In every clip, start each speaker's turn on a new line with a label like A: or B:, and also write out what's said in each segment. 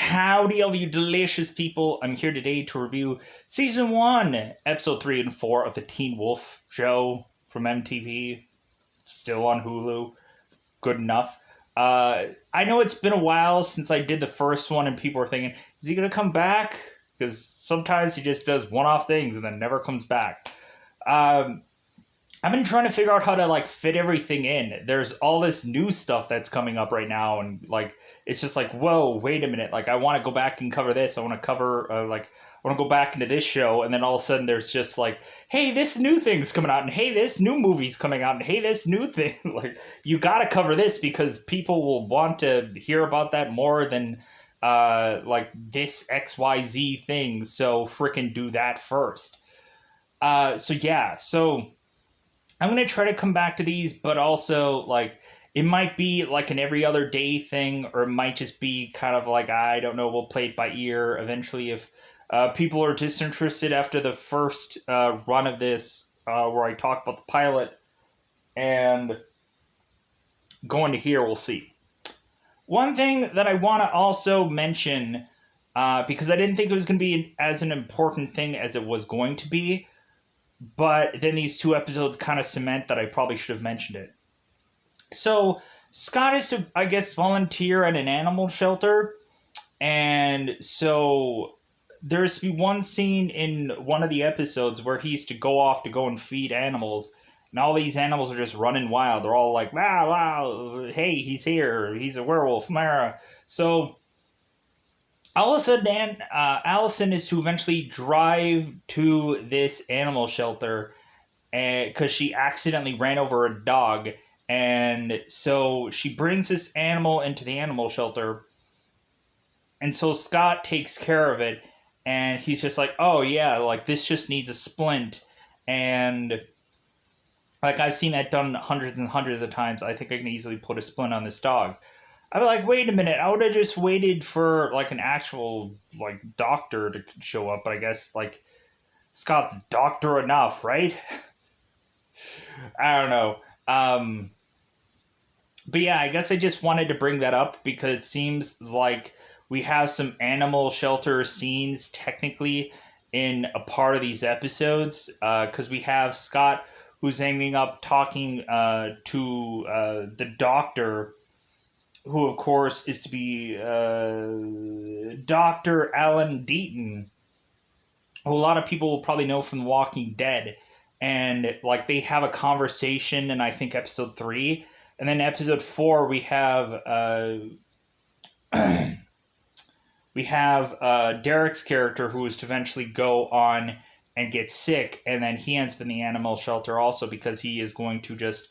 A: Howdy, all you delicious people. I'm here today to review Season 1, Episode 3 and 4 of the Teen Wolf show from MTV. Still on Hulu. Good enough. I know it's been a while since I did the first one, and people are thinking, is he going to come back? Because sometimes he just does one-off things and then never comes back. I've been trying to figure out how to fit everything in. There's all this new stuff that's coming up right now, and it's just whoa, wait a minute. I want to go back and cover this. I want to cover I want to go back into this show, and then all of a sudden there's just hey, this new thing's coming out, and hey, this new movie's coming out, and hey, this new thing. You got to cover this because people will want to hear about that more than this XYZ thing. So frickin' do that first. So I'm going to try to come back to these, but also, it might be an every other day thing, or it might just be kind of I don't know, we'll play it by ear eventually if people are disinterested after the first run of this, where I talk about the pilot, and going to here, we'll see. One thing that I want to also mention, because I didn't think it was going to be as an important thing as it was going to be, but then these two episodes kind of cement that I probably should have mentioned it. So Scott is to, I guess, volunteer at an animal shelter. And so there's to be one scene in one of the episodes where he's to go off to go and feed animals. And all these animals are just running wild. They're all like, wow, wow, hey, he's here. He's a werewolf. Mara. So all of a sudden, Allison is to eventually drive to this animal shelter because she accidentally ran over a dog. And so she brings this animal into the animal shelter. And so Scott takes care of it. And he's just like, oh, yeah, this just needs a splint. And I've seen that done hundreds and hundreds of times. I think I can easily put a splint on this dog. I'd be like, wait a minute, I would have just waited for, an actual, doctor to show up. But I guess, Scott's doctor enough, right? I don't know. But yeah, I guess I just wanted to bring that up because it seems like we have some animal shelter scenes, technically, in a part of these episodes. Because we have Scott, who's ending up talking to the doctor, who, of course, is to be Dr. Alan Deaton, who a lot of people will probably know from The Walking Dead. And, they have a conversation in, I think, episode 3. And then episode 4, we have Derek's character, who is to eventually go on and get sick. And then he ends up in the animal shelter also because he is going to just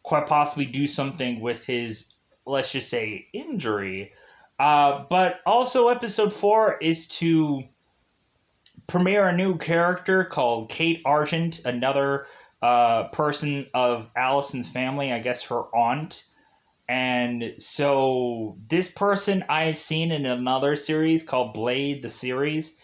A: quite possibly do something with his, let's just say, injury. But also episode 4 is to premiere a new character called Kate Argent, another person of Allison's family, I guess her aunt. And so this person I've seen in another series called Blade, the series.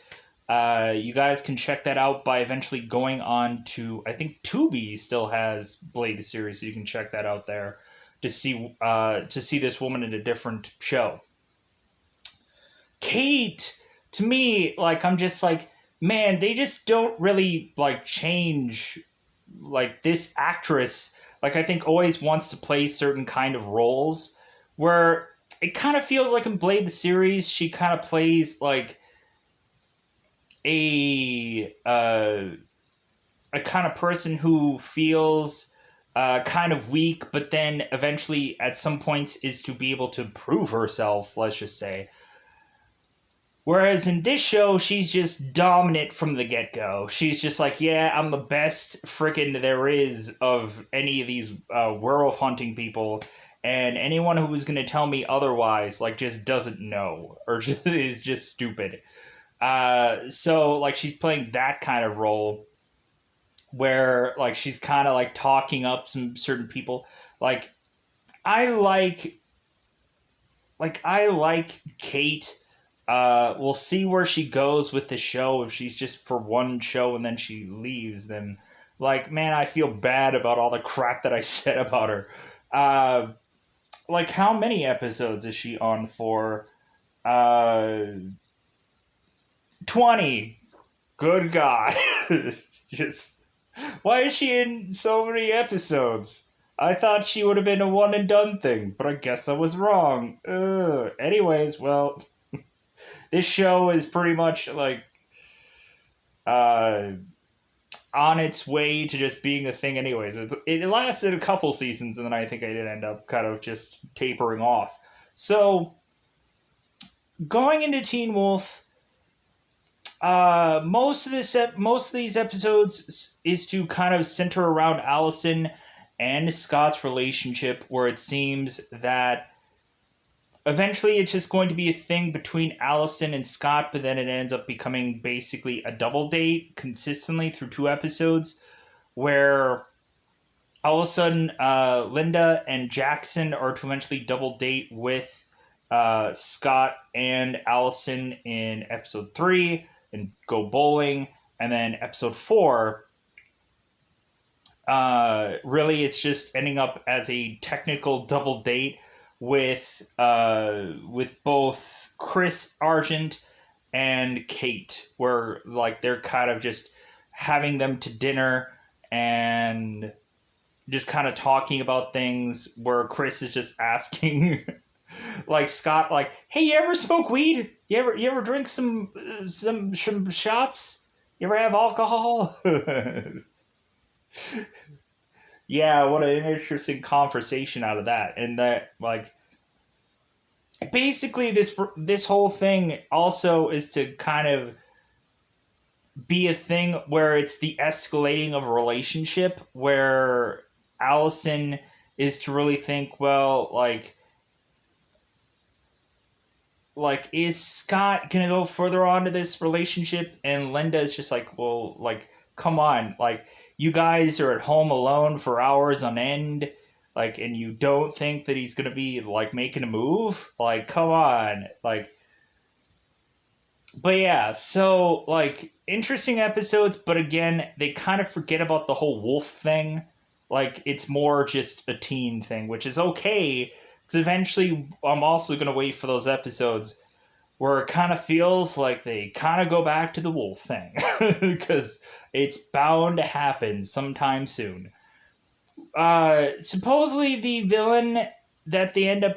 A: You guys can check that out by eventually going on to, I think Tubi still has Blade, the series, so you can check that out there to see this woman in a different show. Kate, to me, I'm just man, they just don't really change this actress. I think always wants to play certain kind of roles where it kind of feels like in Blade the series she kind of plays a kind of person who feels kind of weak, but then eventually at some points is to be able to prove herself, let's just say. Whereas in this show, she's just dominant from the get-go. She's just yeah, I'm the best frickin' there is of any of these werewolf hunting people. And anyone who was going to tell me otherwise, just doesn't know. Or is just stupid. So, she's playing that kind of role. Where, she's kind of, talking up some certain people. I like Kate. We'll see where she goes with the show. If she's just for one show and then she leaves, then man, I feel bad about all the crap that I said about her. How many episodes is she on for? Uh, 20. Good God. Just why is she in so many episodes? I thought she would have been a one and done thing, but I guess I was wrong. Anyways, well, this show is pretty much like uh, on its way to just being a thing. Anyways, it lasted a couple seasons, and then I think I did end up kind of just tapering off. So going into Teen Wolf, most of these episodes is to kind of center around Allison and Scott's relationship, where it seems that eventually it's just going to be a thing between Allison and Scott, but then it ends up becoming basically a double date consistently through 2 episodes, where all of a sudden Linda and Jackson are to eventually double date with Scott and Allison in episode 3 and go bowling, and then episode 4 really it's just ending up as a technical double date with both Chris Argent and Kate, where like they're kind of just having them to dinner and just kind of talking about things, where Chris is just asking like Scott, like, hey, you ever smoke weed? You ever drink some shots? You ever have alcohol? Yeah, what an interesting conversation out of that. And that, like, basically this whole thing also is to kind of be a thing where it's the escalating of a relationship, where Allison is to really think, well, like is Scott gonna go further on to this relationship? And Linda is just like, well, like, come on, like, you guys are at home alone for hours on end, like, and you don't think that he's gonna be like making a move? Like, come on, like. But yeah, so like interesting episodes, but again, they kind of forget about the whole wolf thing. Like, it's more just a teen thing, which is okay. Because eventually, I'm also gonna wait for those episodes where it kind of feels like they kind of go back to the wolf thing, because it's bound to happen sometime soon. Supposedly the villain that they end up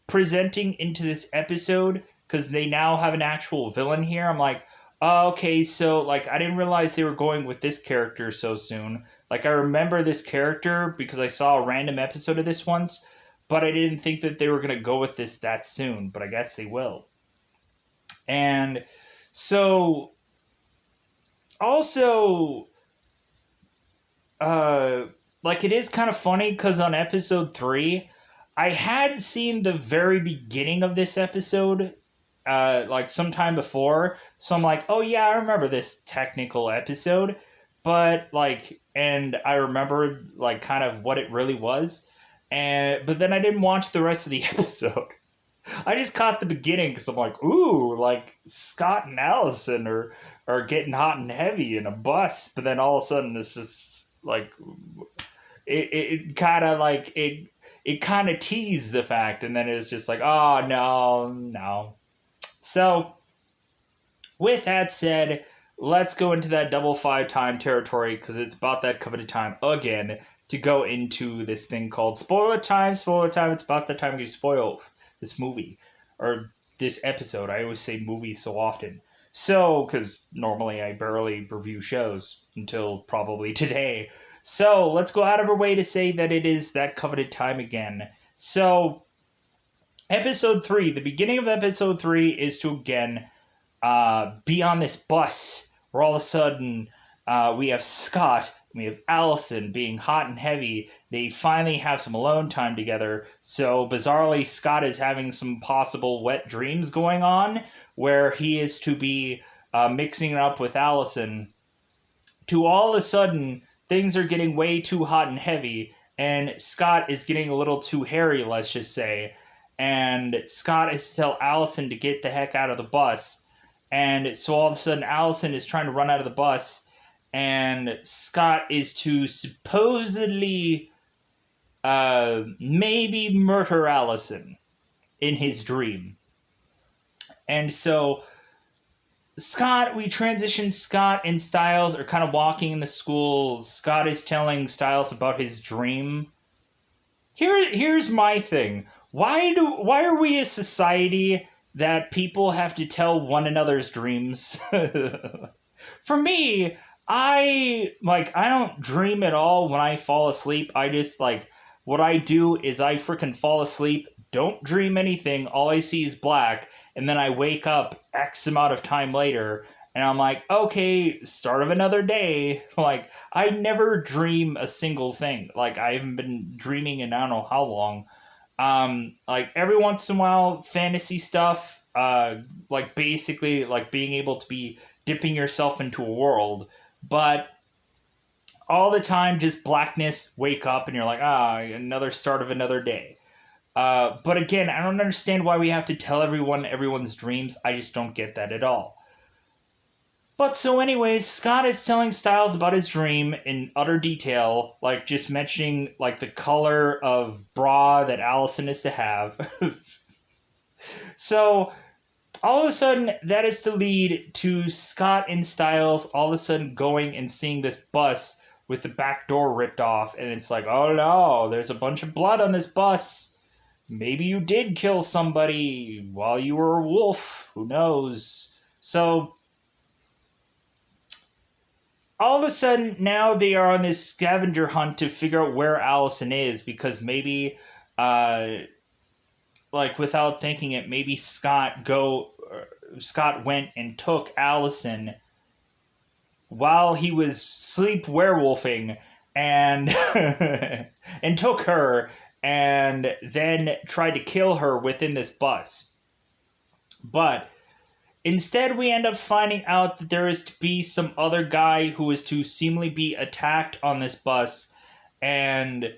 A: presenting into this episode, because they now have an actual villain here. I'm like, oh, okay, so like I didn't realize they were going with this character so soon. Like, I remember this character because I saw a random episode of this once, but I didn't think that they were gonna go with this that soon. But I guess they will. And so also uh like, it is kind of funny because on episode 3 I had seen the very beginning of this episode like sometime before, so I'm like, oh yeah, I remember this technical episode, but like, and I remember like kind of what it really was, and but then I didn't watch the rest of the episode. I just caught the beginning because I'm like, ooh, like Scott and Allison are getting hot and heavy in a bus, but then all of a sudden it's just like it kind of like it kind of teased the fact, and then it was just like, oh no. So with that said, let's go into that double 5 time territory, because it's about that coveted time again to go into this thing called spoiler time. Spoiler time. It's about that time to spoil this movie or this episode. I always say movie so often. So, because normally I barely review shows until probably today. So, let's go out of our way to say that it is that coveted time again. So, episode 3, the beginning of episode 3 is to again be on this bus where all of a sudden we have Scott, we have Allison being hot and heavy. They finally have some alone time together. So bizarrely, Scott is having some possible wet dreams going on, where he is to be mixing it up with Allison. To all of a sudden, things are getting way too hot and heavy, and Scott is getting a little too hairy, let's just say. And Scott is to tell Allison to get the heck out of the bus. And so all of a sudden, Allison is trying to run out of the bus, and Scott is to supposedly maybe murder Allison in his dream. And so we transition. Scott and Styles are kind of walking in the school. Scott is telling Styles about his dream. Here's my thing. Why are we a society that people have to tell one another's dreams? For me, I don't dream at all when I fall asleep. I just what I do is I freaking fall asleep, don't dream anything, all I see is black, and then I wake up X amount of time later and I'm like, okay, start of another day. I never dream a single thing. I haven't been dreaming in I don't know how long. Every once in a while, fantasy stuff, basically being able to be dipping yourself into a world, but all the time just blackness, wake up and you're like, another start of another day. But again, I don't understand why we have to tell everyone everyone's dreams. I just don't get that at all. But so anyways, Scott is telling Styles about his dream in utter detail, just mentioning the color of bra that Allison is to have. So all of a sudden, that is to lead to Scott and Styles all of a sudden going and seeing this bus with the back door ripped off, and it's like, oh no, there's a bunch of blood on this bus. Maybe you did kill somebody while you were a wolf. Who knows? So all of a sudden, now they are on this scavenger hunt to figure out where Allison is, because maybe, without thinking it, maybe Scott went and took Allison while he was sleep werewolfing and and took her and then tried to kill her within this bus. But instead, we end up finding out that there is to be some other guy who is to seemingly be attacked on this bus, and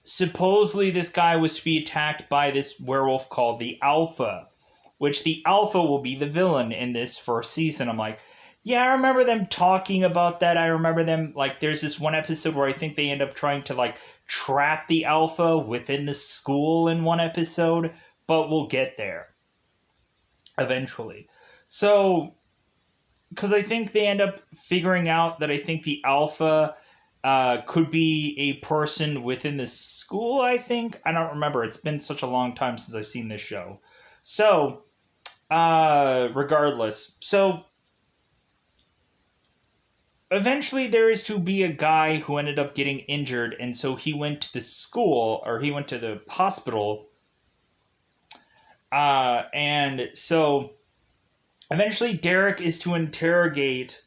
A: supposedly this guy was to be attacked by this werewolf called the Alpha, which the Alpha will be the villain in this first season. I'm like, yeah, I remember them talking about that. I remember them, there's this one episode where I think they end up trying to, trap the Alpha within the school in one episode, but we'll get there eventually. So, because I think they end up figuring out that I think the Alpha could be a person within the school, I think. I don't remember. It's been such a long time since I've seen this show. So, regardless. So, eventually there is to be a guy who ended up getting injured, and so he went to the school, or he went to the hospital. And so eventually Derek is to interrogate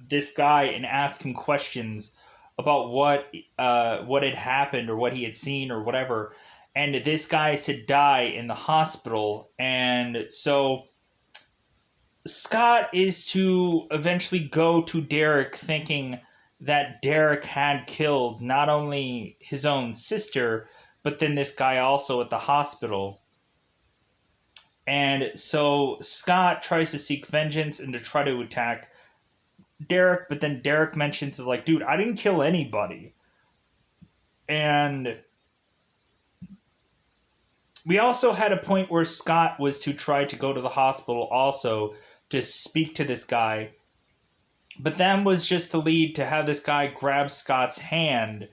A: this guy and ask him questions about what had happened or what he had seen or whatever. And this guy is to die in the hospital. And so Scott is to eventually go to Derek thinking that Derek had killed not only his own sister, but then this guy also at the hospital. And so Scott tries to seek vengeance and to try to attack Derek, but then Derek mentions, dude, I didn't kill anybody. And we also had a point where Scott was to try to go to the hospital also to speak to this guy, but then was just to lead to have this guy grab Scott's hand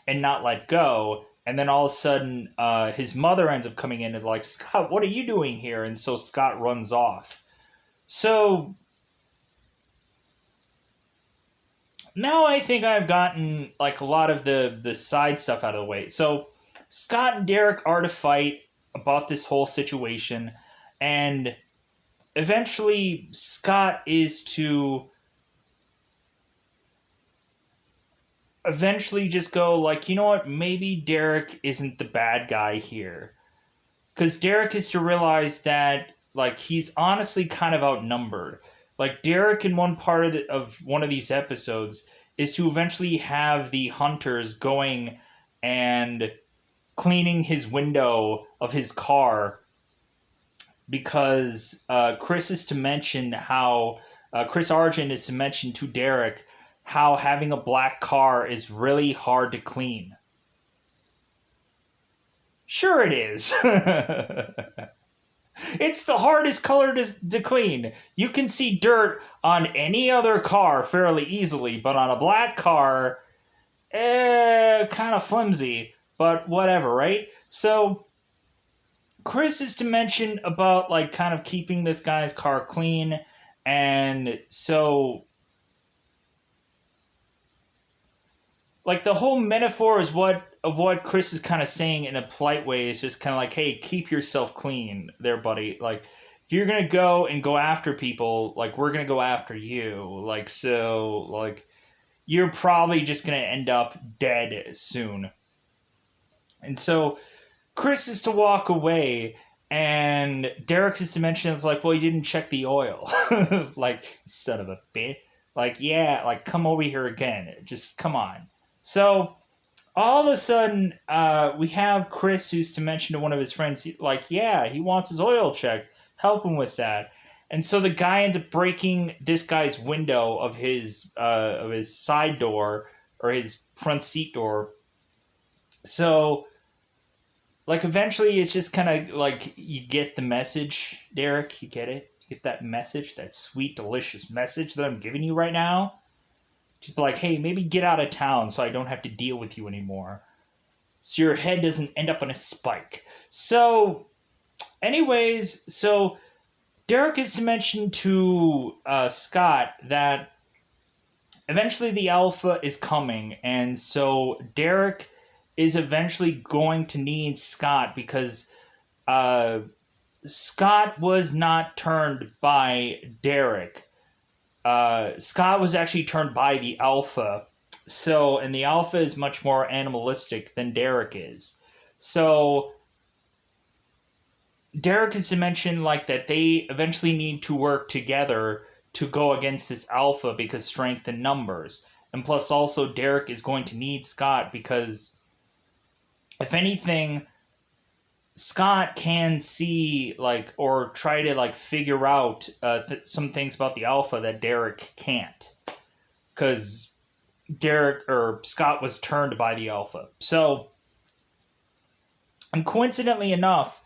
A: and not let go. And then all of a sudden, his mother ends up coming in and Scott, what are you doing here? And so Scott runs off. So now I think I've gotten a lot of the side stuff out of the way. So Scott and Derek are to fight about this whole situation, and eventually Scott is to eventually just go you know what, maybe Derek isn't the bad guy here. Because Derek is to realize that he's honestly kind of outnumbered. Derek in one part of one of these episodes is to eventually have the hunters going and cleaning his window of his car, because Chris is to mention how Chris Argent is to mention to Derek how having a black car is really hard to clean. Sure it is. It's the hardest color to clean. You can see dirt on any other car fairly easily, but on a black car, kind of flimsy. But whatever, right? So Chris is to mention about like kind of keeping this guy's car clean, and so like the whole metaphor is what Chris is kind of saying in a polite way is just kind of like, hey, keep yourself clean there, buddy. Like if you're gonna go after people, like we're gonna go after you. Like so like you're probably just gonna end up dead soon. And so Chris is to walk away, and Derek is to mention it's like, well, you didn't check the oil. Like, son of a bitch. Like, yeah, like come over here again. Just come on. So all of a sudden, we have Chris who's to mention to one of his friends, like, yeah, he wants his oil checked. Help him with that. And so the guy ends up breaking this guy's window of his side door or his front seat door. So like eventually it's just kind of like you get the message, Derek. You get it? You get that message, that sweet, delicious message that I'm giving you right now? Just like, hey, maybe get out of town so I don't have to deal with you anymore. So your head doesn't end up on a spike. So, anyways, so Derek is to mention to Scott that eventually the Alpha is coming. And so Derek is eventually going to need Scott because Scott was not turned by Derek. Scott was actually turned by the Alpha. So, and the Alpha is much more animalistic than Derek is. So, Derek is to mention like that they eventually need to work together to go against this Alpha because strength in numbers. And plus also Derek is going to need Scott because if anything, Scott can see like or try to like figure out some things about the Alpha that Derek can't, because Derek or Scott was turned by the Alpha. So, and coincidentally enough,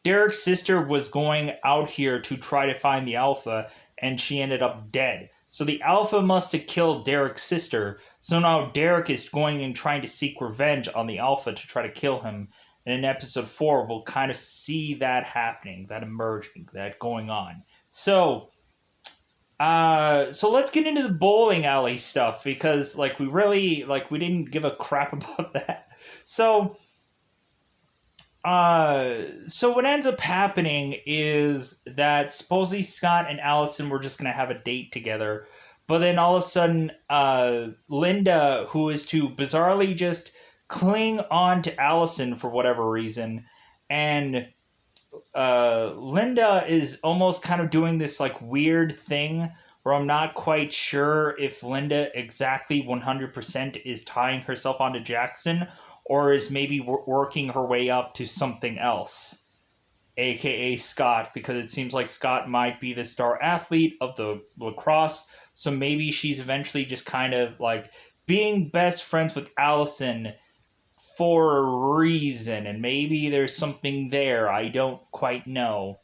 A: Derek's sister was going out here to try to find the Alpha, and she ended up dead. So the Alpha must have killed Derek's sister. So now Derek is going and trying to seek revenge on the Alpha to try to kill him. And in episode 4, we'll kind of see that happening, that emerging, that going on. So let's get into the bowling alley stuff because, like, we didn't give a crap about that. So what ends up happening is that supposedly Scott and Allison were just going to have a date together. But then all of a sudden, Linda, who is to bizarrely just cling on to Allison for whatever reason, and Linda is almost kind of doing this like weird thing where I'm not quite sure if Linda exactly 100% is tying herself onto Jackson or is maybe working her way up to something else, aka Scott, because it seems like Scott might be the star athlete of the lacrosse, so maybe she's eventually just kind of like being best friends with Allison for a reason, and maybe there's something there. I don't quite know.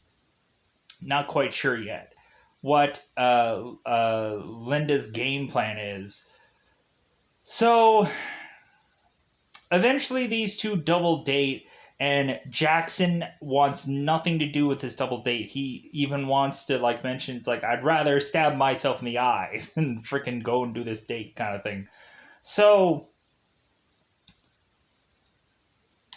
A: Not quite sure yet what Linda's game plan is. So eventually these two double date, and Jackson wants nothing to do with this double date. He even wants to like mention, it's like, I'd rather stab myself in the eye than freaking go and do this date kind of thing. So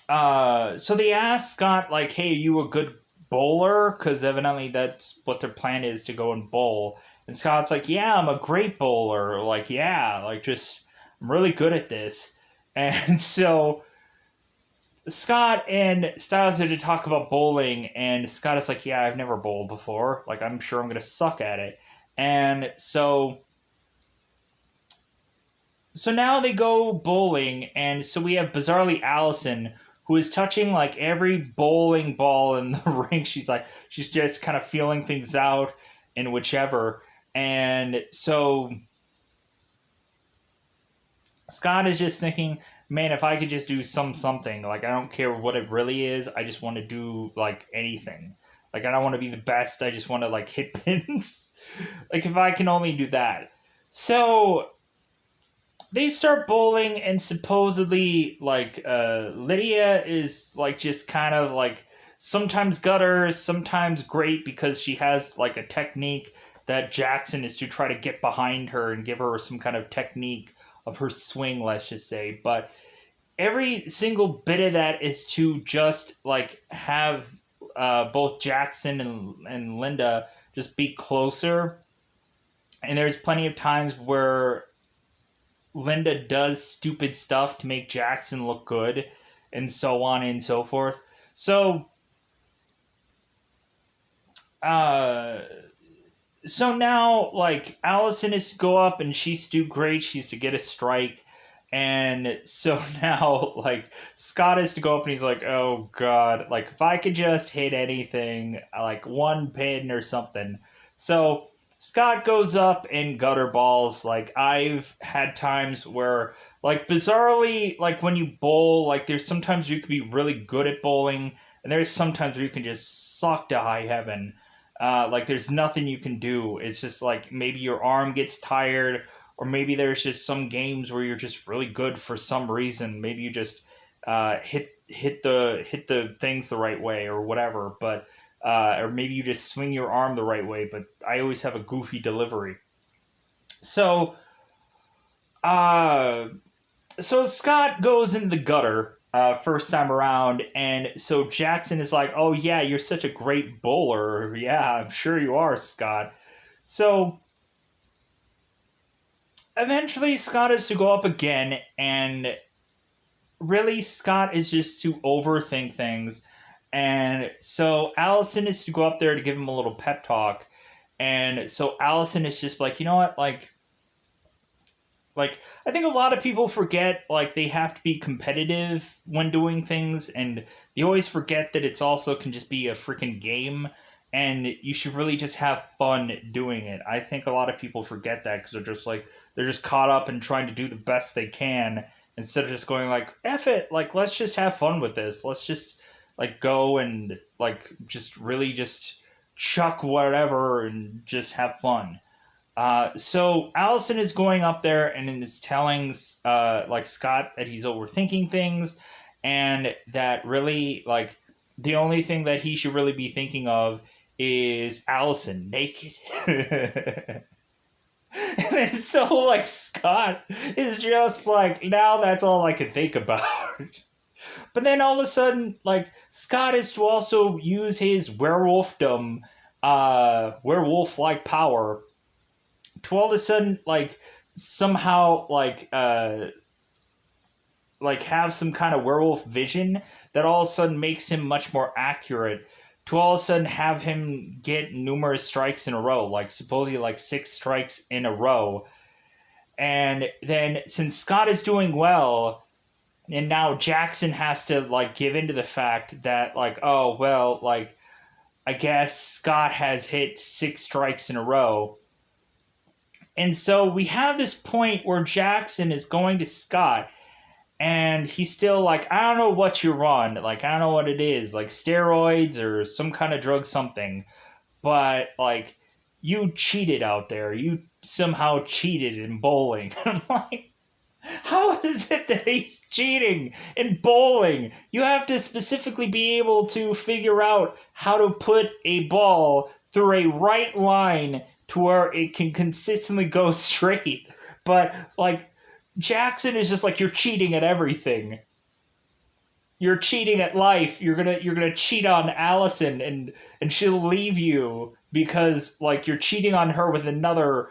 A: they ask Scott, like, hey, are you a good bowler? Because evidently that's what their plan is, to go and bowl. And Scott's like, yeah, I'm a great bowler. Like, yeah, like, just, I'm really good at this. And so Scott and Styles are to talk about bowling, and Scott is like, yeah, I've never bowled before. Like, I'm sure I'm going to suck at it. And so now they go bowling, and so we have bizarrely Allison, who is touching like every bowling ball in the ring. She's just kind of feeling things out and whichever. And so Scott is just thinking man, if I could just do something, like, I don't care what it really is, I just want to do, like, anything. Like, I don't want to be the best, I just want to, like, hit pins. Like, if I can only do that. So, they start bowling, and supposedly, like, Lydia is, like, just kind of, like, sometimes gutter, sometimes great, because she has, like, a technique that Jackson is to try to get behind her and give her some kind of technique of her swing, let's just say. But every single bit of that is to just, like, have both Jackson and Linda just be closer. And there's plenty of times where Linda does stupid stuff to make Jackson look good, and so on and so forth. So, uh, so now, like, Allison is to go up, and she's to do great. She's to get a strike. And so now, like, Scott is to go up, and he's like, oh, God. Like, if I could just hit anything, like, one pin or something. So Scott goes up and gutter balls. Like, I've had times where, like, bizarrely, like, when you bowl, like, there's sometimes you can be really good at bowling, and there's sometimes where you can just suck to high heaven. Like, there's nothing you can do. It's just like maybe your arm gets tired, or maybe there's just some games where you're just really good for some reason. Maybe you just hit the things the right way or whatever. But or maybe you just swing your arm the right way. But I always have a goofy delivery. So uh, so Scott goes in the gutter first time around, and so Jackson is like, "Oh yeah, you're such a great bowler. Yeah, I'm sure you are, Scott." So eventually, Scott is to go up again, and really, Scott is just to overthink things, and so Allison is to go up there to give him a little pep talk, and so Allison is just like, you know what, like I think a lot of people forget, like, they have to be competitive when doing things, and they always forget that it's also can just be a freaking game, and you should really just have fun doing it. I think a lot of people forget that because they're just caught up in trying to do the best they can, instead of just going like, F it, like, let's just have fun with this, let's just, like, go and, like, just really just chuck whatever and just have fun. So Allison is going up there and is telling, like, Scott that he's overthinking things, and that really, like, the only thing that he should really be thinking of is Allison naked. And then so, like, Scott is just like, now that's all I can think about. But then all of a sudden, like, Scott is to also use his werewolfdom, werewolf-like power to all of a sudden, like, somehow, like have some kind of werewolf vision that all of a sudden makes him much more accurate, to all of a sudden have him get numerous strikes in a row, like supposedly like 6 strikes in a row. And then since Scott is doing well, and now Jackson has to, like, give into the fact that, like, oh well, like, I guess Scott has hit 6 strikes in a row. And so we have this point where Jackson is going to Scott, and he's still like, I don't know what you're on. Like, I don't know what it is. Like, steroids or some kind of drug something. But, like, you cheated out there. You somehow cheated in bowling. I'm like, how is it that he's cheating in bowling? You have to specifically be able to figure out how to put a ball through a right line to where it can consistently go straight. But, like, Jackson is just like, you're cheating at everything. You're cheating at life. You're gonna cheat on Allison, and she'll leave you because, like, you're cheating on her with another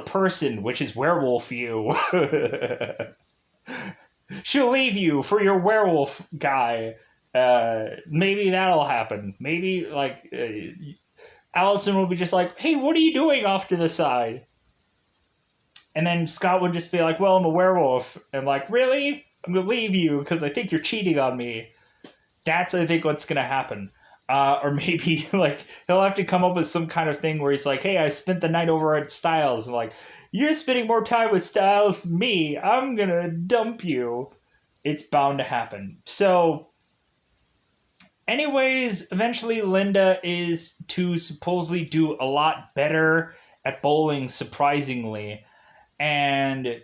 A: person, which is werewolf you. She'll leave you for your werewolf guy. Maybe that'll happen. Maybe, like, Allison will be just like, hey, what are you doing off to the side? And then Scott would just be like, well, I'm a werewolf. And, like, really? I'm going to leave you because I think you're cheating on me. That's, I think, what's going to happen. Or maybe, like, he'll have to come up with some kind of thing where he's like, hey, I spent the night over at Styles. And, like, you're spending more time with Styles than me. I'm going to dump you. It's bound to happen. So, anyways, eventually Linda is to supposedly do a lot better at bowling, surprisingly. And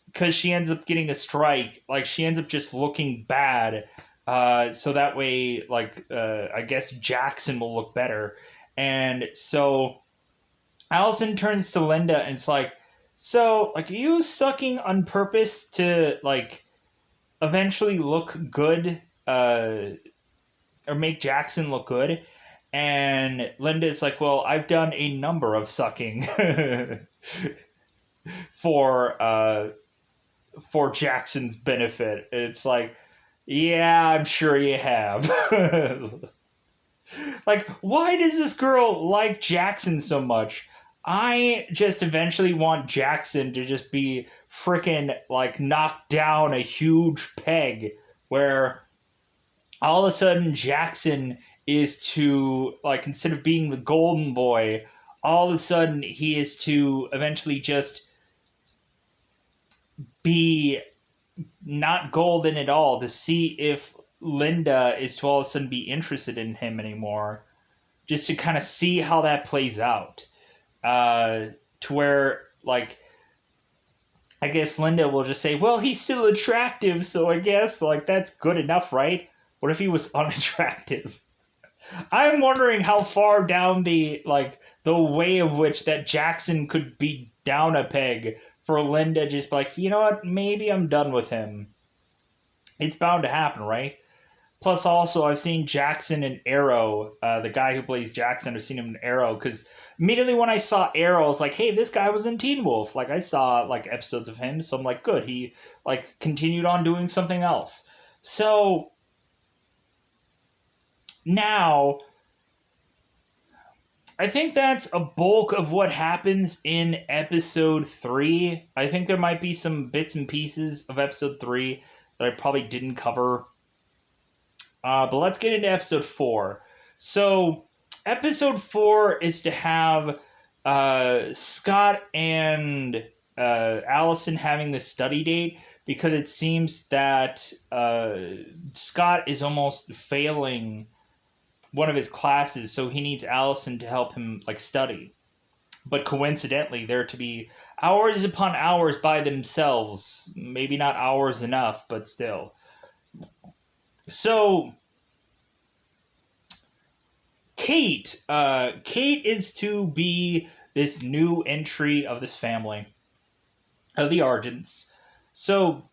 A: because she ends up getting a strike, like she ends up just looking bad. So that way, like, I guess Jackson will look better. And so Allison turns to Linda and it's like, so, like, are you sucking on purpose to, like, eventually look good, or make Jackson look good? And Linda's like, well, I've done a number of sucking for for Jackson's benefit. It's like, yeah, I'm sure you have. Like, why does this girl like Jackson so much? I just eventually want Jackson to just be freaking like knocked down a huge peg where all of a sudden Jackson is to, like, instead of being the golden boy, all of a sudden he is to eventually just be not golden at all, to see if Linda is to all of a sudden be interested in him anymore, just to kind of see how that plays out. To where, like, I guess Linda will just say, well, he's still attractive, so I guess, like, that's good enough, right? What if he was unattractive? I'm wondering how far down the, like, the way of which that Jackson could be down a peg for Linda just like, you know what, maybe I'm done with him. It's bound to happen, right? Plus, also, I've seen Jackson in Arrow. The guy who plays Jackson, I've seen him in Arrow because immediately when I saw Arrow, I was like, hey, this guy was in Teen Wolf. Like, I saw like episodes of him, so I'm like, good. He like continued on doing something else. So now, I think that's a bulk of what happens in episode 3. I think there might be some bits and pieces of episode 3 that I probably didn't cover. But let's get into episode 4. So, episode 4 is to have Scott and Allison having the study date because it seems that Scott is almost failing one of his classes, so he needs Allison to help him like study. But coincidentally, they're to be hours upon hours by themselves. Maybe not hours enough, but still. So Kate is to be this new entry of this family of the Argents. So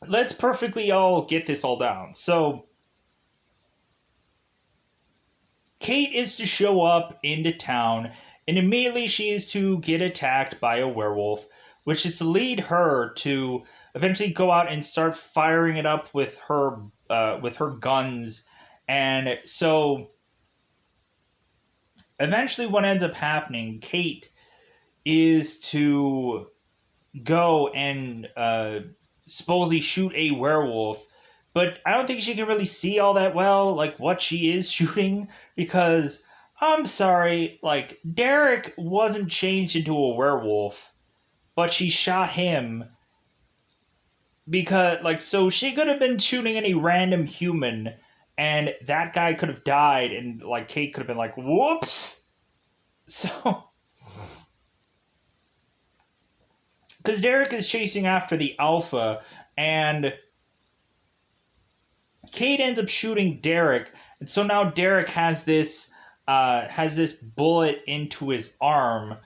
A: let's perfectly all get this all down. So Kate is to show up into town, and immediately she is to get attacked by a werewolf, which is to lead her to eventually go out and start firing it up with her guns. And so eventually what ends up happening, Kate is to go and supposedly shoot a werewolf, but I don't think she can really see all that well, like, what she is shooting, because, I'm sorry, like, Derek wasn't changed into a werewolf, but she shot him because, like, so she could have been shooting any random human, and that guy could have died, and, like, Kate could have been like, whoops! So, because Derek is chasing after the alpha, and Kate ends up shooting Derek, and so now Derek has this bullet into his arm,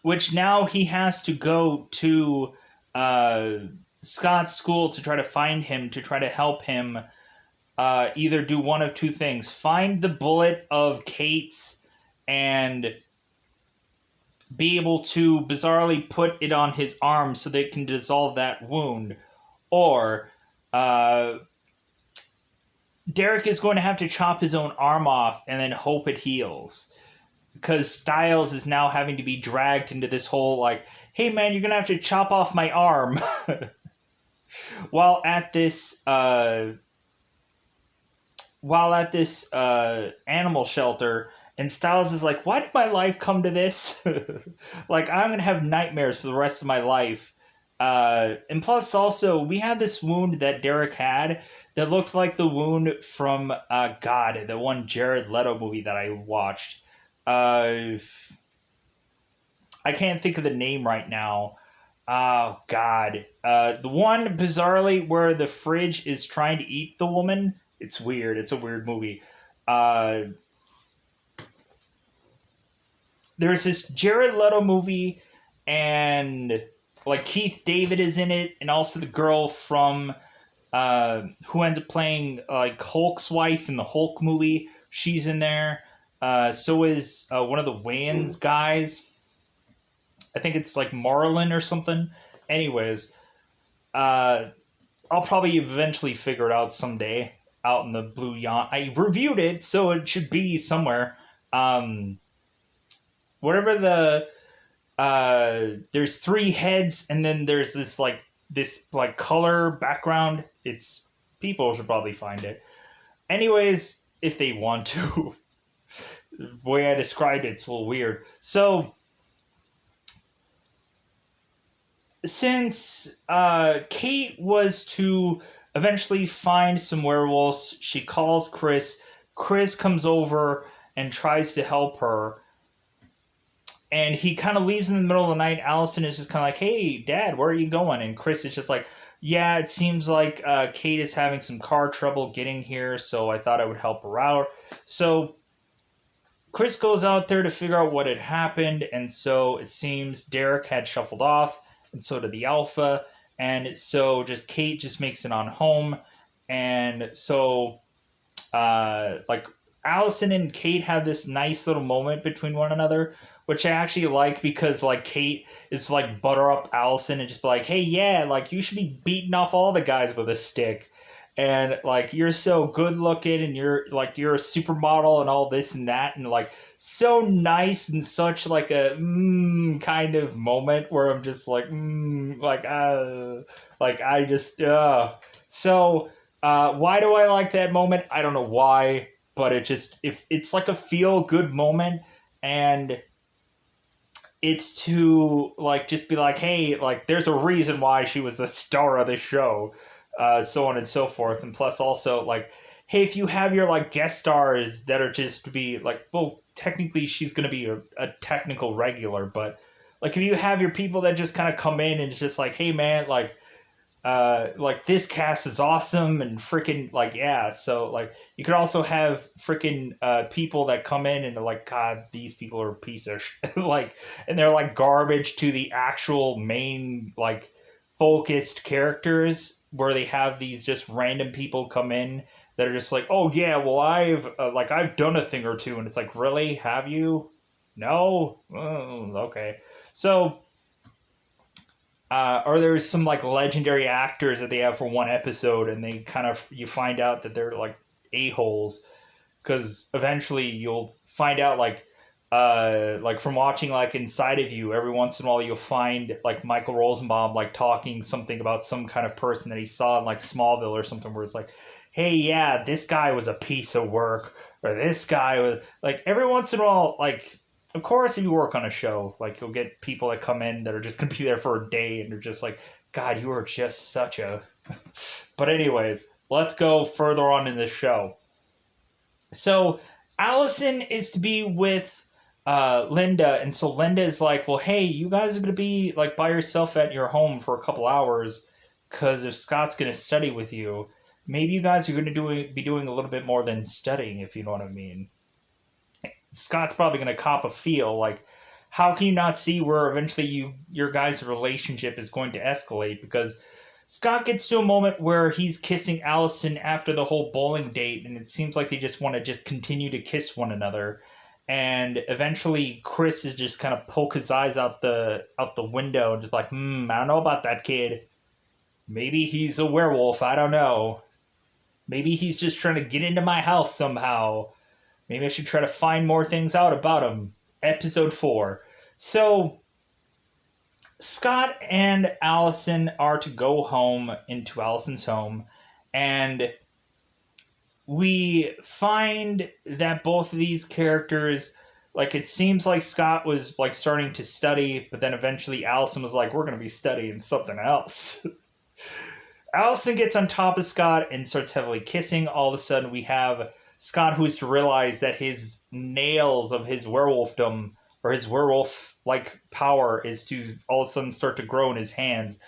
A: which now he has to go to Scott's school to try to find him, to try to help him either do one of two things: find the bullet of Kate's and be able to bizarrely put it on his arm so they can dissolve that wound, or Derek is going to have to chop his own arm off and then hope it heals. Because Styles is now having to be dragged into this whole, like, hey man, you're going to have to chop off my arm. While at this animal shelter, And Styles is like, why did my life come to this? Like, I'm going to have nightmares for the rest of my life. And plus, also, we had this wound that Derek had that looked like the wound from, God, the one Jared Leto movie that I watched. Uh, I can't think of the name right now. Oh, God. The one, bizarrely, where the fridge is trying to eat the woman. It's weird. It's a weird movie. Uh, there's this Jared Leto movie, and like Keith David is in it, and also the girl from who ends up playing like Hulk's wife in the Hulk movie. She's in there. So is one of the Wayans guys. I think it's like Marlon or something. Anyways, uh, I'll probably eventually figure it out someday. Out in the blue yacht, I reviewed it, so it should be somewhere. Um, whatever the there's three heads, and then there's this color background. It's people should probably find it. Anyways, if they want to. The way I described it's a little weird. So since Kate was to eventually find some werewolves, she calls Chris. Chris comes over and tries to help her, and he kind of leaves in the middle of the night. Allison is just kind of like, "Hey, Dad, where are you going?" And Chris is just like, "Yeah, it seems like Kate is having some car trouble getting here, so I thought I would help her out." So Chris goes out there to figure out what had happened, and so it seems Derek had shuffled off, and so did the Alpha, and so just Kate just makes it on home, and so like Allison and Kate have this nice little moment between one another, which I actually like because like Kate is like butter up Allison and just be like, hey, yeah, like you should be beating off all the guys with a stick. And like you're so good looking and you're a supermodel and all this and that and like so nice and such like a kind of moment where I'm just like I just so why do I like that moment? I don't know why, but it just if it's like a feel good moment, and it's to like just be like, hey, like there's a reason why she was the star of the show, so on and so forth. And plus also like, hey, if you have your like guest stars that are just to be like, well, technically she's gonna be a technical regular, but like if you have your people that just kind of come in and it's just like, hey man, like this cast is awesome and freaking like yeah, so like you could also have freaking people that come in and they're like, god, these people are a piece of like, and they're like garbage to the actual main like focused characters, where they have these just random people come in that are just like, oh yeah, well I've done a thing or two, and it's like, really, have you? No. Oh, okay. So or there's some like legendary actors that they have for one episode, and they kind of you find out that they're like a holes, because eventually you'll find out like from watching like Inside of You, every once in a while you'll find like Michael Rosenbaum like talking something about some kind of person that he saw in like Smallville or something, where it's like, hey, yeah, this guy was a piece of work, or this guy was like, every once in a while, like of course, if you work on a show, like you'll get people that come in that are just gonna be there for a day, and they're just like, God, you are just such a. But anyways, let's go further on in the show. So Allison is to be with Linda, and so Linda is like, well, hey, you guys are gonna be like by yourself at your home for a couple hours, because if Scott's gonna study with you, maybe you guys are gonna be doing a little bit more than studying, if you know what I mean. Scott's probably going to cop a feel like, how can you not see where eventually your guys' relationship is going to escalate? Because Scott gets to a moment where he's kissing Allison after the whole bowling date, and it seems like they just want to just continue to kiss one another. And eventually, Chris is just kind of poke his eyes out the window, and just like, I don't know about that kid. Maybe he's a werewolf. I don't know. Maybe he's just trying to get into my house somehow. Maybe I should try to find more things out about him. Episode 4. So, Scott and Allison are to go home into Allison's home. And we find that both of these characters, like, it seems like Scott was like starting to study, but then eventually Allison was like, we're going to be studying something else. Allison gets on top of Scott and starts heavily kissing. All of a sudden, we have Scott who's to realize that his nails of his werewolfdom, or his werewolf like power, is to all of a sudden start to grow in his hands.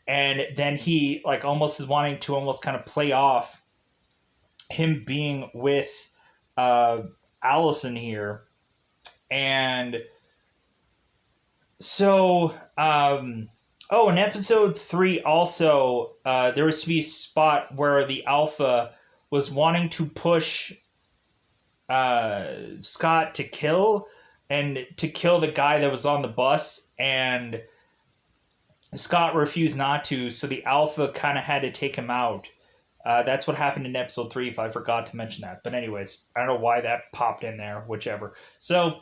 A: And then he like almost is wanting to almost kind of play off him being with uh, Allison here. And so, in episode 3, also, there was to be a spot where the Alpha was wanting to push Scott to kill the guy that was on the bus, and Scott refused not to, so the Alpha kind of had to take him out. That's what happened in episode 3, if I forgot to mention that. But anyways, I don't know why that popped in there, whichever. So,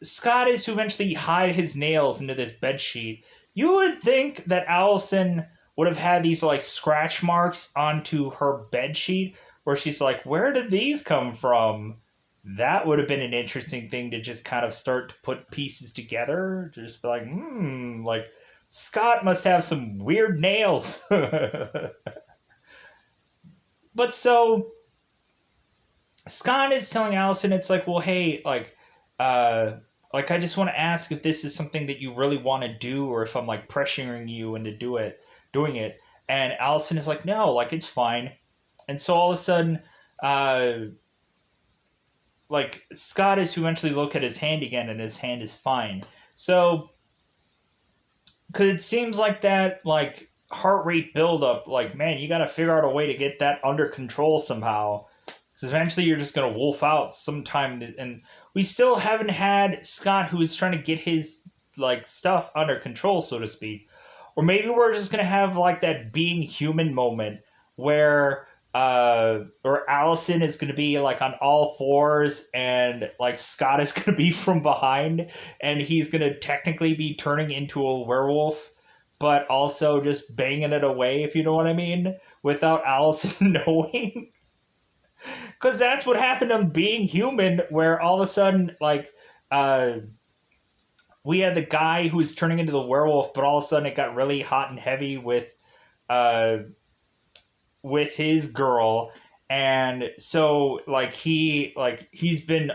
A: Scott is to eventually hide his nails into this bed sheet. You would think that Allison would have had these like scratch marks onto her bed sheet where she's like, where did these come from? That would have been an interesting thing to just kind of start to put pieces together. To just be like, like Scott must have some weird nails. But so Scott is telling Allison, it's like, well, hey, like I just want to ask if this is something that you really want to do, or if I'm like pressuring you into doing it. And Allison is like, no, like it's fine. And so all of a sudden, like Scott is to eventually look at his hand again, and his hand is fine. So, because it seems like that, like heart rate buildup, like man, you got to figure out a way to get that under control somehow. Because eventually you're just gonna wolf out sometime, and we still haven't had Scott who is trying to get his like stuff under control, so to speak. Or maybe we're just gonna have like that being human moment where or Allison is gonna be like on all fours, and like Scott is gonna be from behind, and he's gonna technically be turning into a werewolf, but also just banging it away, if you know what I mean, without Allison knowing. Because that's what happened on Being Human, where all of a sudden, like, we had the guy who was turning into the werewolf, but all of a sudden it got really hot and heavy uh, with his girl, and so he's been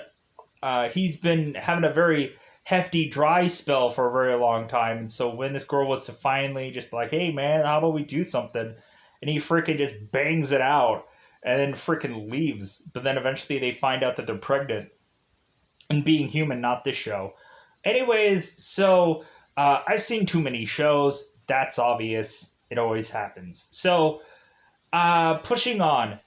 A: having a very hefty dry spell for a very long time, and so when this girl was to finally just be like, hey man, how about we do something, and he freaking just bangs it out and then freaking leaves. But then eventually they find out that they're pregnant. And Being Human, not this show. Anyways, so I've seen too many shows. That's obvious. It always happens. So, pushing on.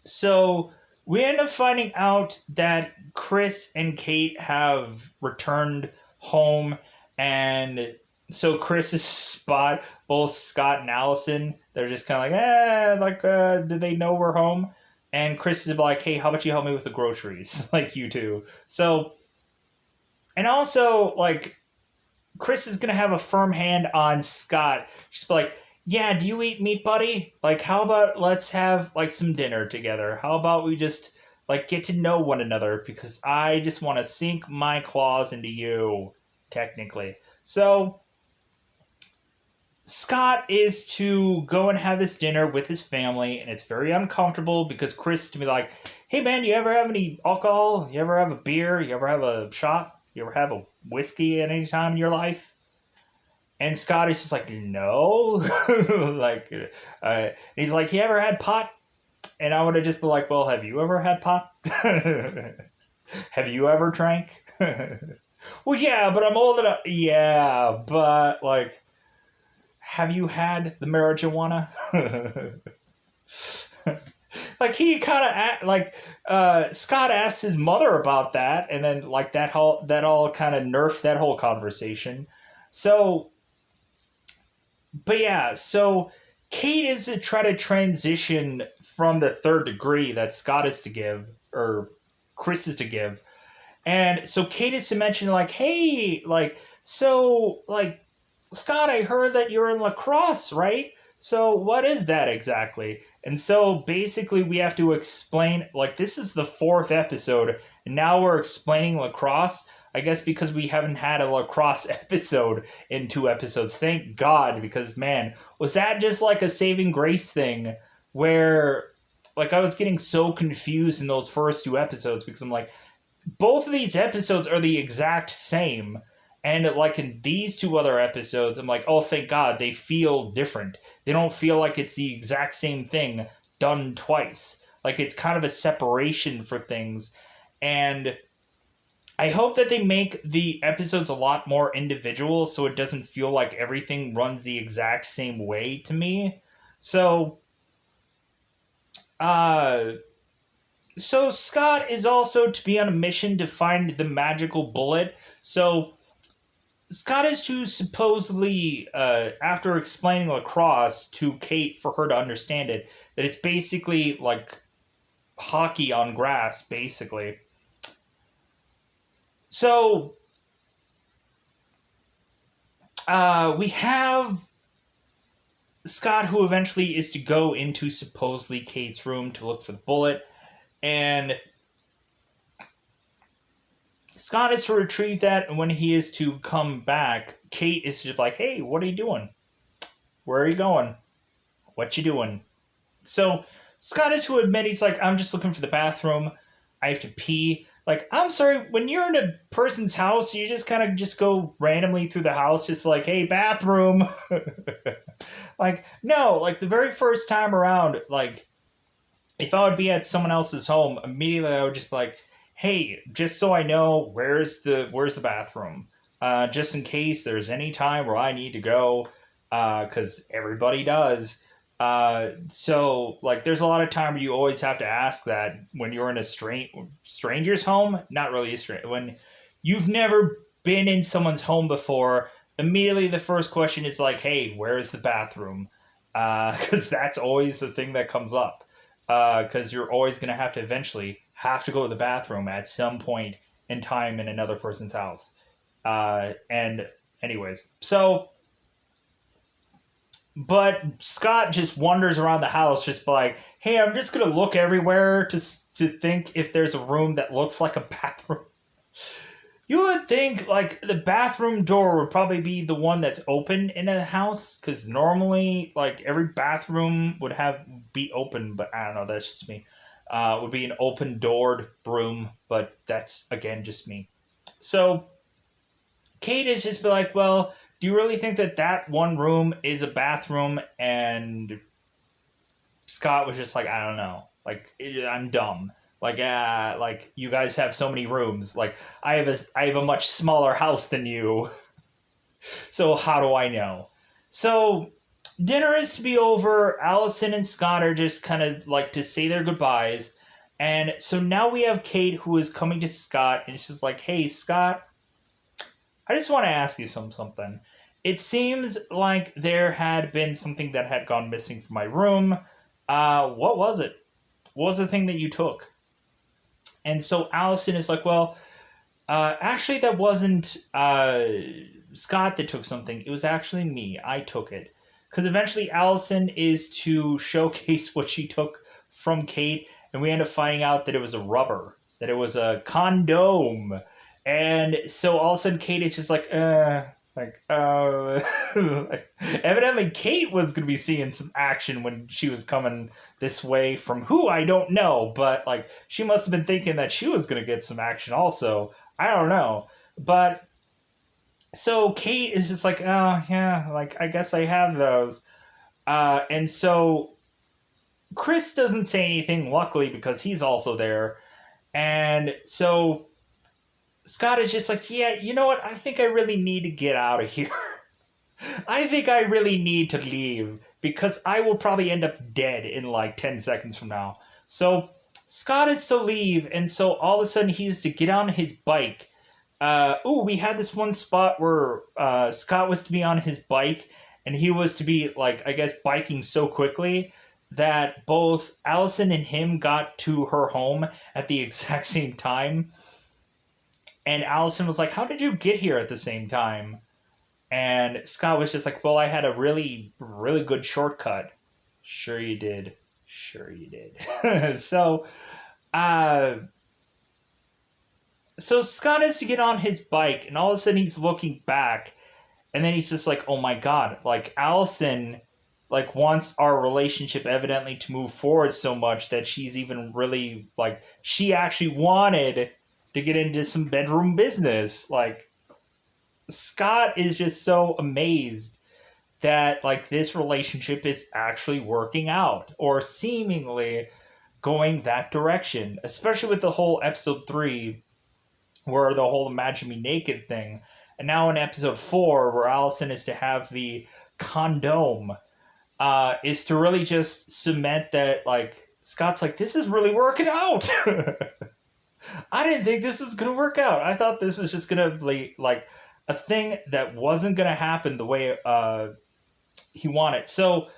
A: So, we end up finding out that Chris and Kate have returned home, and so Chris's spot, both Scott and Allison, they're just kind of like, do they know we're home? And Chris is like, hey, how about you help me with the groceries, like you two? So, and also, like, Chris is going to have a firm hand on Scott. She's like, yeah, do you eat meat, buddy? Like, how about let's have, like, some dinner together? How about we just, like, get to know one another? Because I just want to sink my claws into you, technically. So, Scott is to go and have this dinner with his family, and it's very uncomfortable because Chris to be like, hey man, you ever have any alcohol? You ever have a beer? You ever have a shot? You ever have a whiskey at any time in your life? And Scott is just like, no. like, and he's like, you ever had pot? And I would have just been like, well, have you ever had pot? Have you ever drank? Well, yeah, but I'm old enough. Yeah, but like, have you had the marijuana? Like he kind of like Scott asked his mother about that, and then like that all kind of nerfed that whole conversation. So, but yeah, so Kate is to try to transition from the third degree that Scott is to give, or Chris is to give, and so Kate is to mention like, hey, like so like Scott, I heard that you're in lacrosse, right? So what is that exactly? And so basically we have to explain, like, this is the fourth episode, and now we're explaining lacrosse. I guess because we haven't had a lacrosse episode in 2 episodes. Thank God, because man, was that just like a saving grace thing where like I was getting so confused in those first 2 episodes because I'm like, both of these episodes are the exact same. And like in these 2 other episodes, I'm like, oh, thank God, they feel different. They don't feel like it's the exact same thing done twice. Like it's kind of a separation for things. And I hope that they make the episodes a lot more individual so it doesn't feel like everything runs the exact same way to me. So, uh, so Scott is also to be on a mission to find the magical bullet. So Scott is to supposedly, after explaining lacrosse to Kate for her to understand it, that it's basically like hockey on grass, basically. So we have Scott, who eventually is to go into supposedly Kate's room to look for the bullet, and Scott is to retrieve that, and when he is to come back, Kate is just like, "Hey, what are you doing? Where are you going? What you doing?" So Scott is to admit he's like, "I'm just looking for the bathroom. I have to pee." Like, I'm sorry, when you're in a person's house, you just kind of just go randomly through the house, just like, "Hey, bathroom." Like, no, like the very first time around, like if I would be at someone else's home, immediately I would just be like, "Hey, just so I know, where's the bathroom? Just in case there's any time where I need to go, because everybody does." So like, there's a lot of time where you always have to ask that when you're in a stranger's home. Not really a stranger, when you've never been in someone's home before. Immediately, the first question is like, "Hey, where's the bathroom?" Because that's always the thing that comes up because you're always going to have to eventually have to go to the bathroom at some point in time in another person's house. And anyways, so but Scott just wanders around the house, just like, "Hey, I'm just gonna look everywhere to think if there's a room that looks like a bathroom." You would think like the bathroom door would probably be the one that's open in a house, because normally like every bathroom would have be open, but I don't know. That's just me. Would be an open doored room, but that's again just me. So Kate is just be like, "Well, do you really think that that one room is a bathroom?" And Scott was just like, "I don't know. Like, I'm dumb. Like you guys have so many rooms. Like, I have a much smaller house than you. So how do I know?" So dinner is to be over. Allison and Scott are just kind of like to say their goodbyes. And so now we have Kate, who is coming to Scott, and she's like, "Hey, Scott, I just want to ask you something. It seems like there had been something that had gone missing from my room. What was it? What was the thing that you took?" And so Allison is like, "Well, actually, that wasn't Scott that took something. It was actually me. I took it." Because eventually Allison is to showcase what she took from Kate, and we end up finding out that it was a rubber, that it was a condom. And so all of a sudden Kate is just like, evidently Kate was going to be seeing some action when she was coming this way from who I don't know, but like she must have been thinking that she was going to get some action also. I don't know. But so Kate is just like, "Oh, yeah, like I guess I have those." And so Chris doesn't say anything, luckily, because he's also there. And so Scott is just like, "Yeah, you know what? I think I really need to get out of here. I think I really need to leave because I will probably end up dead in like 10 seconds from now." So Scott is to leave, and so all of a sudden he's to get on his bike. We had this one spot where Scott was to be on his bike, and he was to be like, I guess, biking so quickly that both Allison and him got to her home at the exact same time. And Allison was like, "How did you get here at the same time?" And Scott was just like, well, I had a really, really good shortcut. Sure you did. Sure you did. Uh, so Scott has to get on his bike, and all of a sudden he's looking back, and then he's just like, oh my god, like Allison, like wants our relationship evidently to move forward so much that she's even really like she actually wanted to get into some bedroom business. Like Scott is just so amazed that like this relationship is actually working out or seemingly going that direction, especially with the whole episode 3 where the whole imagine me naked thing, and now in episode 4 where Allison is to have the condom, is to really just cement that like Scott's like, this is really working out. I didn't think this was gonna work out. I thought this was just gonna be like a thing that wasn't gonna happen the way he wanted. So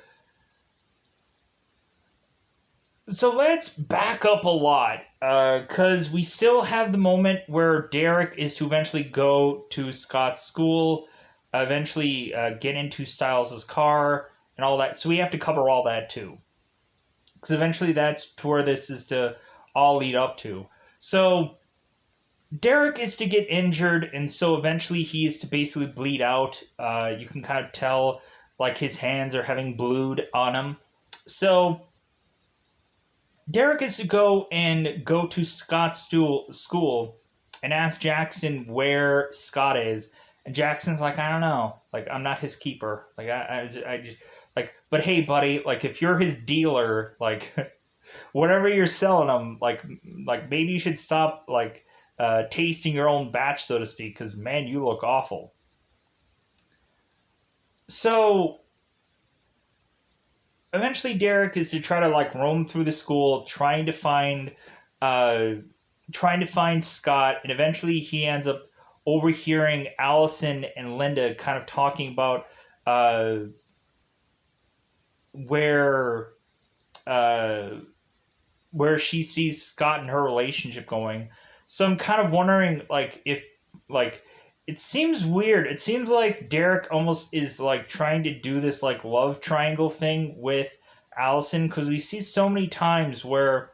A: let's back up a lot, because we still have the moment where Derek is to eventually go to Scott's school, eventually get into Stiles' car, and all that. So we have to cover all that too, because eventually that's to where this is to all lead up to. So Derek is to get injured, and so eventually he is to basically bleed out. You can kind of tell, like his hands are having blood on him. So Derek is to go to Scott's school and ask Jackson where Scott is, and Jackson's like, I don't know, like I'm not his keeper, like I just like, but hey, buddy, like if you're his dealer, like whatever you're selling him, like maybe you should stop like tasting your own batch, so to speak, because man, you look awful. So eventually Derek is to try to like roam through the school uh trying to find Scott, and eventually he ends up overhearing Allison and Linda kind of talking about uh where uh where she sees Scott and her relationship going. So I'm kind of wondering like if like it seems weird. It seems like Derek almost is like trying to do this like love triangle thing with Allison, because we see so many times where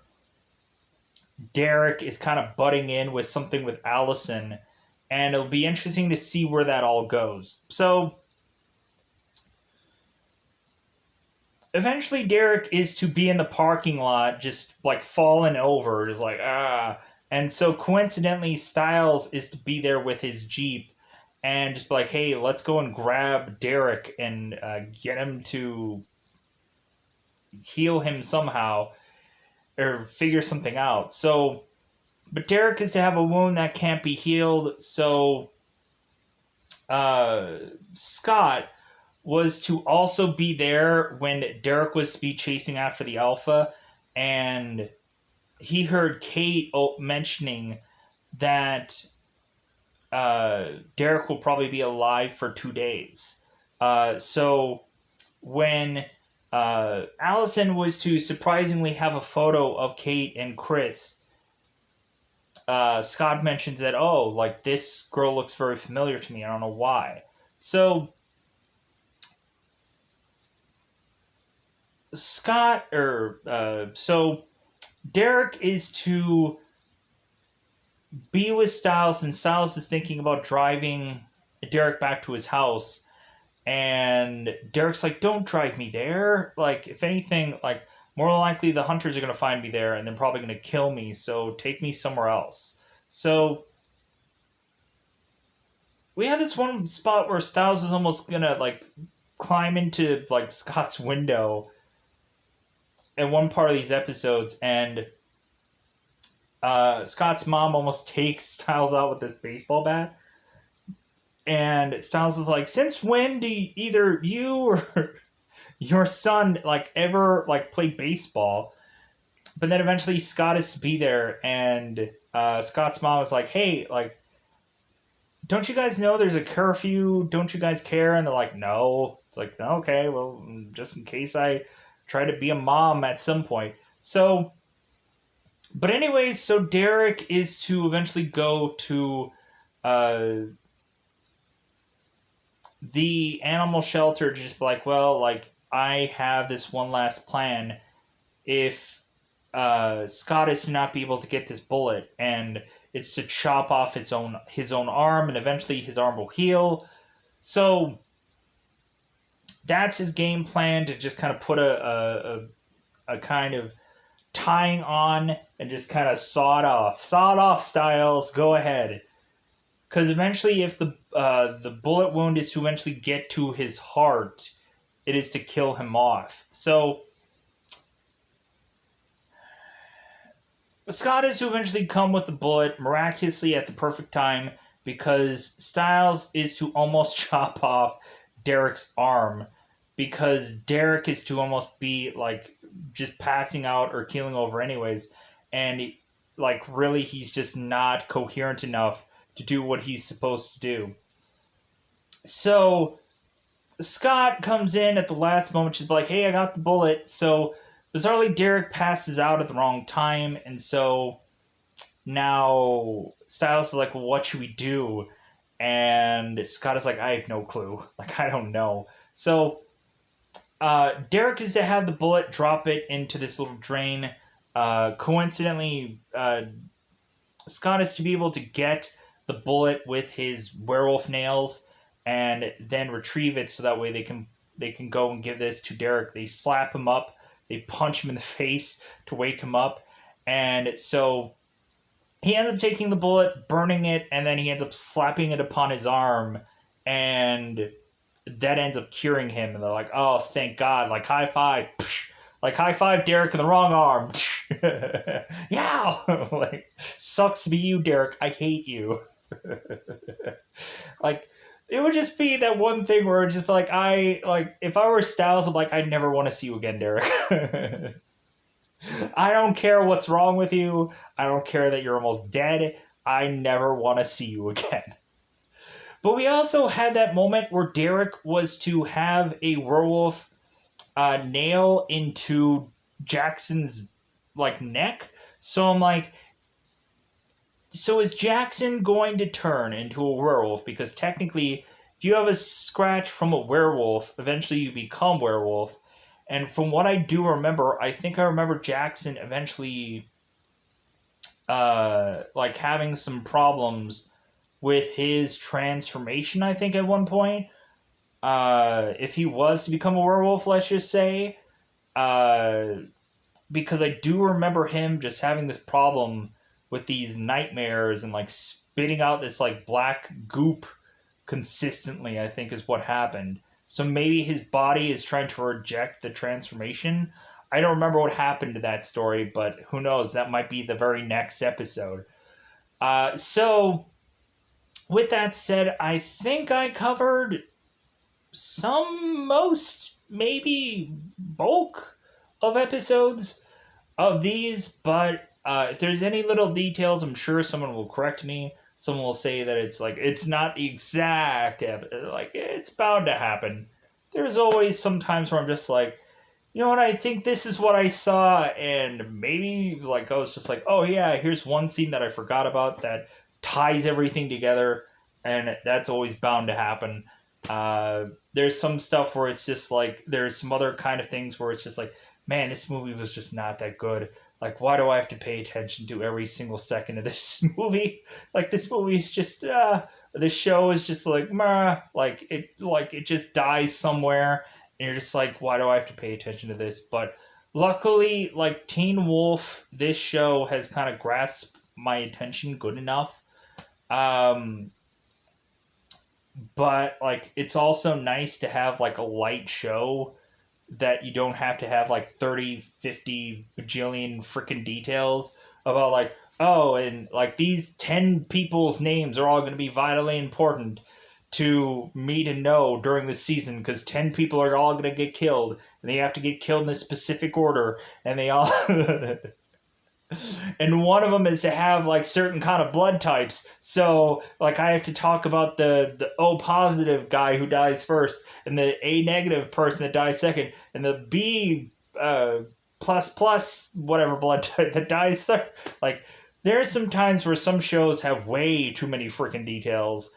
A: Derek is kind of butting in with something with Allison, and it'll be interesting to see where that all goes. So eventually Derek is to be in the parking lot just like falling over, just like and so coincidentally Styles is to be there with his Jeep and just be like, hey, let's go and grab Derek and get him to heal him somehow or figure something out. So but Derek is to have a wound that can't be healed, so Scott was to also be there when Derek was to be chasing after the Alpha, and he heard Kate mentioning that Derek will probably be alive for 2 days. So when Allison was to surprisingly have a photo of Kate and Chris, Scott mentions that, oh, like this girl looks very familiar to me. I don't know why. So so Derek is to be with Styles, and Styles is thinking about driving Derek back to his house. And Derek's like, don't drive me there. Like, if anything, like, more than likely the hunters are going to find me there and they're probably going to kill me, so take me somewhere else. So we have this one spot where Styles is almost going to, like, climb into, like, Scott's window in one part of these episodes, and Scott's mom almost takes Styles out with this baseball bat. And Styles is like, since when do either you or your son like ever like play baseball? But then eventually Scott is to be there, and Scott's mom is like, hey, like, don't you guys know there's a curfew? Don't you guys care? And they're like, no. It's like, okay, well, just in case I try to be a mom at some point. So, but anyways, so Derek is to eventually go to the animal shelter just like, well, like I have this one last plan. If Scott is to not be able to get this bullet, and it's to chop off his own arm, and eventually his arm will heal. So that's his game plan, to just kind of put a kind of tying on and just kind of sawed off Styles. Go ahead, because eventually, if the bullet wound is to eventually get to his heart, it is to kill him off. So Scott is to eventually come with the bullet miraculously at the perfect time, because Styles is to almost chop off Derek's arm, because Derek is to almost be like just passing out or keeling over anyways, and like really he's just not coherent enough to do what he's supposed to do. So Scott comes in at the last moment, just like, hey, I got the bullet. So bizarrely, Derek passes out at the wrong time, and so now Styles is like, well, what should we do? And Scott is like, I have no clue. Like, I don't know. So Derek is to have the bullet, drop it into this little drain. Coincidentally, Scott is to be able to get the bullet with his werewolf nails and then retrieve it, so that way they can go and give this to Derek. They slap him up, they punch him in the face to wake him up, and so he ends up taking the bullet, burning it, and then he ends up slapping it upon his arm, and that ends up curing him. And they're like, oh, thank God, like high five. Like high five Derek in the wrong arm. Yeah. Like, sucks to be you, Derek. I hate you. Like, it would just be that one thing where it's just like, if I were Styles, I'm like, I never want to see you again, Derek. I don't care what's wrong with you. I don't care that you're almost dead. I never want to see you again. But we also had that moment where Derek was to have a werewolf nail into Jackson's like neck. So I'm like, so is Jackson going to turn into a werewolf? Because technically, if you have a scratch from a werewolf, eventually you become werewolf. And from what I do remember, I think I remember Jackson eventually like having some problems with his transformation, I think, at one point. If he was to become a werewolf, let's just say. Because I do remember him just having this problem with these nightmares and like spitting out this like black goop consistently, I think is what happened. So maybe his body is trying to reject the transformation. I don't remember what happened to that story, but who knows? That might be the very next episode. So, with that said, I think I covered most, maybe bulk of episodes of these, but if there's any little details, I'm sure someone will correct me. Someone will say that it's not the exact, like, it's bound to happen. There's always some times where I'm just like, you know what, I think this is what I saw, and maybe, like, I was just like, oh yeah, here's one scene that I forgot about that ties everything together, and that's always bound to happen. There's some stuff where it's just like, there's some other kind of things where it's just like, man, this movie was just not that good. Like, why do I have to pay attention to every single second of this movie? Like, this movie is just, the show is just like, meh, like it just dies somewhere, and you're just like, why do I have to pay attention to this? But luckily, like, Teen Wolf, this show has kind of grasped my attention good enough. But like, it's also nice to have like a light show that you don't have to have like 30, 50 bajillion freaking details about, like, oh, and like these 10 people's names are all going to be vitally important to me to know during the season, because 10 people are all going to get killed, and they have to get killed in a specific order, and they all and one of them is to have like certain kind of blood types. So like, I have to talk about the O positive guy who dies first, and the A negative person that dies second, and the B plus whatever blood type that dies third. Like, there are some times where some shows have way too many freaking details.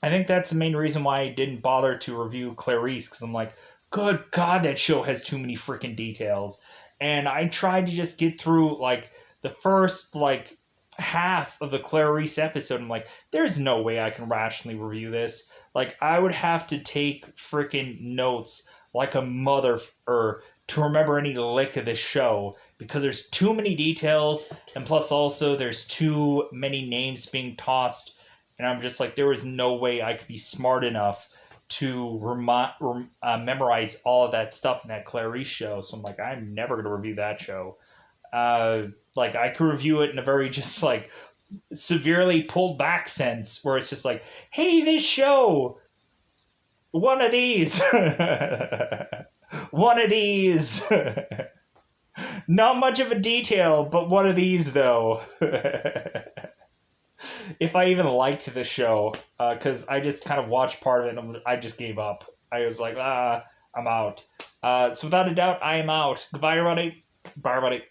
A: I think that's the main reason why I didn't bother to review Clarice, because I'm like, good God, that show has too many freaking details. And I tried to just get through like the first like half of the Clarice episode. I'm like, there's no way I can rationally review this. Like, I would have to take freaking notes like a mother or to remember any lick of the show because there's too many details, and plus also there's too many names being tossed, and I'm just like, there was no way I could be smart enough to memorize all of that stuff in that Clarice show. So I'm like, I'm never going to review that show. Like, I could review it in a very just like severely pulled back sense where it's just like, hey, this show, one of these, one of these. Not much of a detail, but one of these though. If I even liked the show, because I just kind of watched part of it and I just gave up. I was like, I'm out. So without a doubt, I am out. Goodbye, everybody. Bye, everybody.